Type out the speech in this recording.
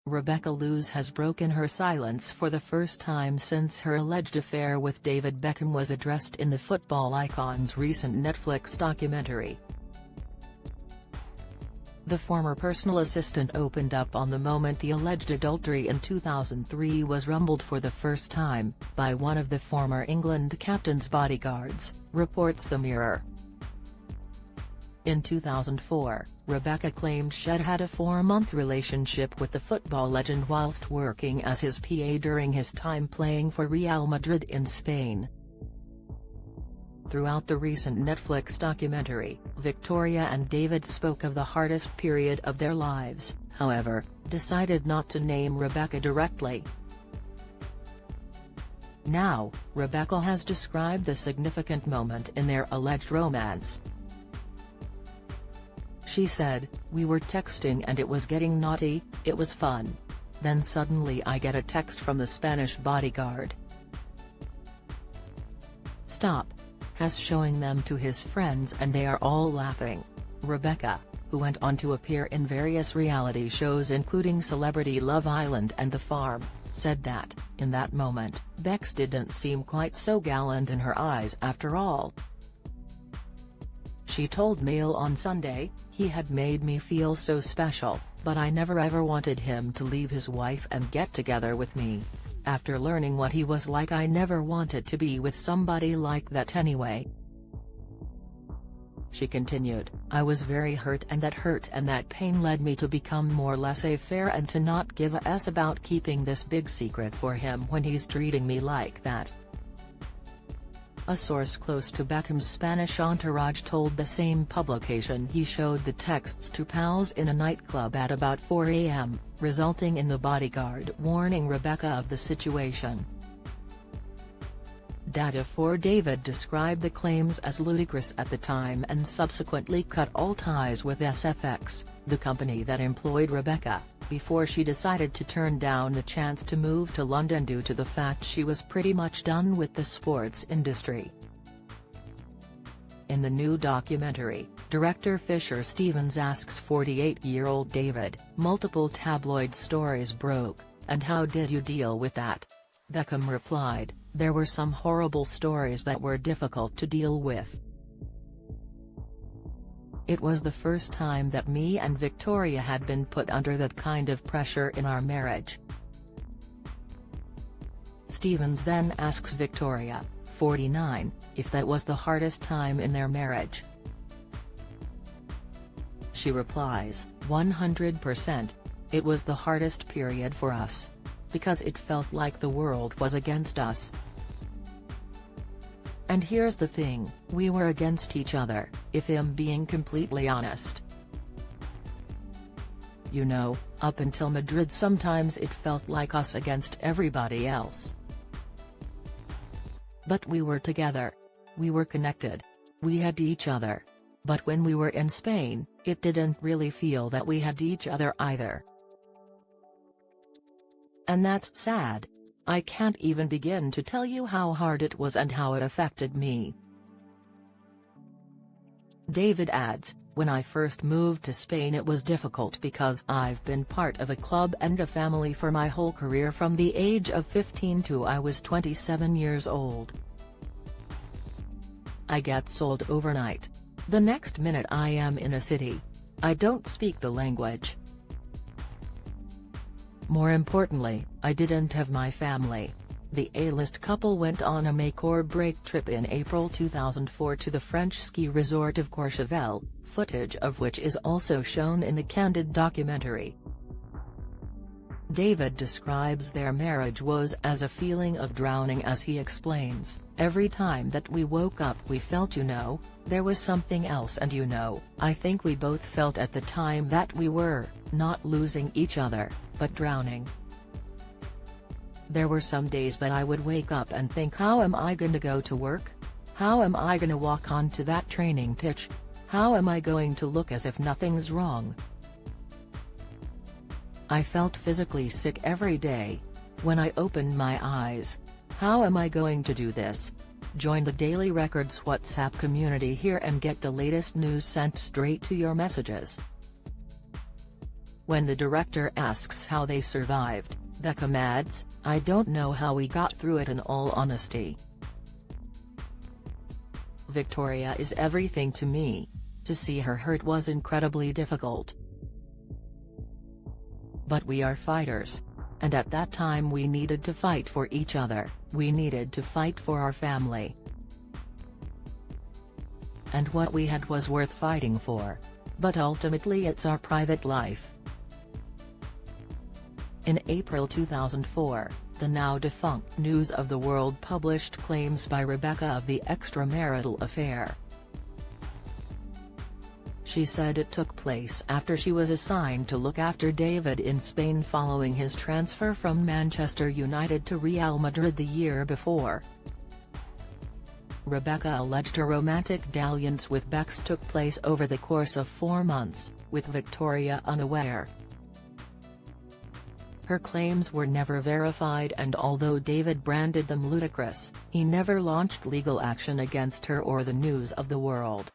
Rebecca Loos has broken her silence for the first time since her alleged affair with David Beckham was addressed in the football icon's recent Netflix documentary. The former personal assistant opened up on the moment the alleged adultery in 2003 was rumbled for the first time, by one of the former England captain's bodyguards, reports The Mirror. In 2004, Rebecca claimed she'd had a 4-month relationship with the football legend whilst working as his PA during his time playing for Real Madrid in Spain. Throughout the recent Netflix documentary, Victoria and David spoke of the hardest period of their lives, however, decided not to name Rebecca directly. Now, Rebecca has described the significant moment in their alleged romance. She said, "We were texting and it was getting naughty, it was fun. Then suddenly I get a text from the Spanish bodyguard. Stop. Has showing them to his friends and they are all laughing." Rebecca, who went on to appear in various reality shows including Celebrity Love Island and The Farm, said that, in that moment, Bex didn't seem quite so gallant in her eyes after all. She told Mail on Sunday, "He had made me feel so special, but I never ever wanted him to leave his wife and get together with me. After learning what he was like, I never wanted to be with somebody like that anyway." She continued, "I was very hurt and that pain led me to become more laissez-faire and to not give a s about keeping this big secret for him when he's treating me like that." A source close to Beckham's Spanish entourage told the same publication he showed the texts to pals in a nightclub at about 4 a.m., resulting in the bodyguard warning Rebecca of the situation. Data for David described the claims as ludicrous at the time and subsequently cut all ties with SFX, the company that employed Rebecca, before she decided to turn down the chance to move to London due to the fact she was pretty much done with the sports industry. In the new documentary, director Fisher Stevens asks 48-year-old David, "Multiple tabloid stories broke, and how did you deal with that?" Beckham replied, "There were some horrible stories that were difficult to deal with. It was the first time that me and Victoria had been put under that kind of pressure in our marriage." Stevens then asks Victoria, 49, if that was the hardest time in their marriage. She replies, 100%. It was the hardest period for us. Because it felt like the world was against us. And here's the thing, we were against each other, if I'm being completely honest. You know, up until Madrid sometimes it felt like us against everybody else. But we were together. We were connected. We had each other. But when we were in Spain, it didn't really feel that we had each other either. And that's sad. I can't even begin to tell you how hard it was and how it affected me." David adds, "When I first moved to Spain it was difficult because I've been part of a club and a family for my whole career from the age of 15 to I was 27 years old. I get sold overnight. The next minute I am in a city. I don't speak the language. More importantly, I didn't have my family." The A-list couple went on a make-or-break trip in April 2004 to the French ski resort of Courchevel, footage of which is also shown in the Candid documentary. David describes their marriage was as a feeling of drowning as he explains, "Every time that we woke up we felt there was something else and I think we both felt at the time that we were, not losing each other, but drowning. There were some days that I would wake up and think, how am I going to go to work? How am I going to walk onto that training pitch? How am I going to look as if nothing's wrong? I felt physically sick every day. When I opened my eyes, how am I going to do this? Join the Daily Records WhatsApp community here and get the latest news sent straight to your messages. When the director asks how they survived, Beckham adds, "I don't know how we got through it in all honesty. Victoria is everything to me. To see her hurt was incredibly difficult. But we are fighters. And at that time we needed to fight for each other, we needed to fight for our family. And what we had was worth fighting for. But ultimately it's our private life." In April 2004, the now-defunct News of the World published claims by Rebecca of the extramarital affair. She said it took place after she was assigned to look after David in Spain following his transfer from Manchester United to Real Madrid the year before. Rebecca alleged her romantic dalliance with Bex took place over the course of 4 months, with Victoria unaware. Her claims were never verified, and although David branded them ludicrous, he never launched legal action against her or the News of the World.